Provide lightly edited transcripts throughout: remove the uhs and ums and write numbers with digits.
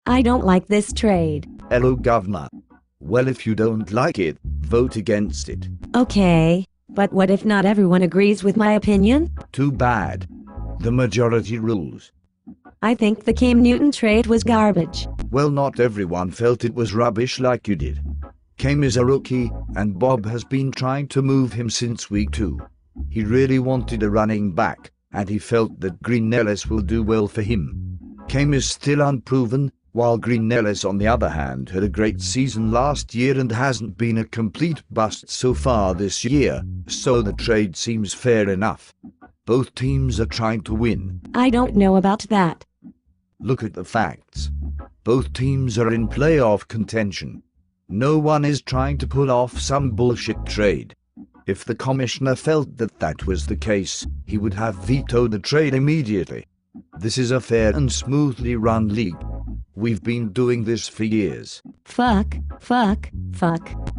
I don't like this trade. Hello, Governor. Well, if you don't like it, vote against it. Okay, but what if not everyone agrees with my opinion? Too bad. The majority rules. I think the Cam Newton trade was garbage. Well, not everyone felt it was rubbish like you did. Cam is a rookie, and Bob has been trying to move him since week 2. He really wanted a running back, and he felt that Green Ellis will do well for him. Cam is still unproven, while Green Ellis on the other hand had a great season last year and hasn't been a complete bust so far this year, so the trade seems fair enough. Both teams are trying to win. I don't know about that. Look at the facts. Both teams are in playoff contention. No one is trying to pull off some bullshit trade. If the commissioner felt that that was the case, he would have vetoed the trade immediately. This is a fair and smoothly run league. We've been doing this for years. Fuck.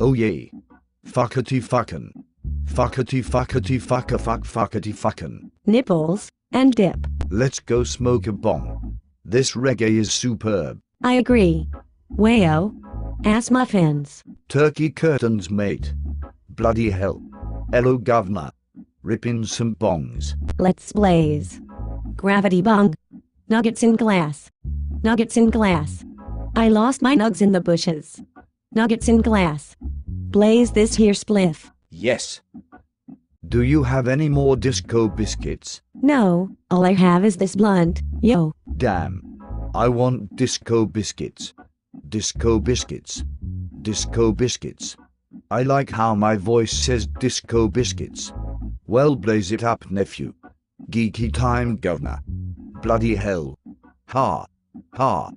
Oh yay. Fuckety fuckin'. Fuckety fuckety fucka fuck fuckety fuckin'. Nipples and dip. Let's go smoke a bong. This reggae is superb. I agree. Wayo. Ass muffins. Turkey curtains, mate. Bloody hell. Hello, Governor. Ripping some bongs. Let's blaze. Gravity bong. Nuggets in glass. Nuggets in glass. I lost my nugs in the bushes. Nuggets in glass. Blaze this here spliff. Yes. Do you have any more disco biscuits? No, all I have is this blunt, yo. Damn. I want disco biscuits. Disco biscuits. Disco biscuits. I like how my voice says disco biscuits. Well, blaze it up, nephew. Geeky time, Governor. Bloody hell. Ha. Ha.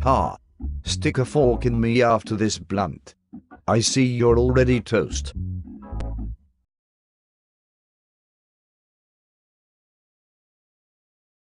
Ha. Stick a fork in me after this blunt. I see you're already toast.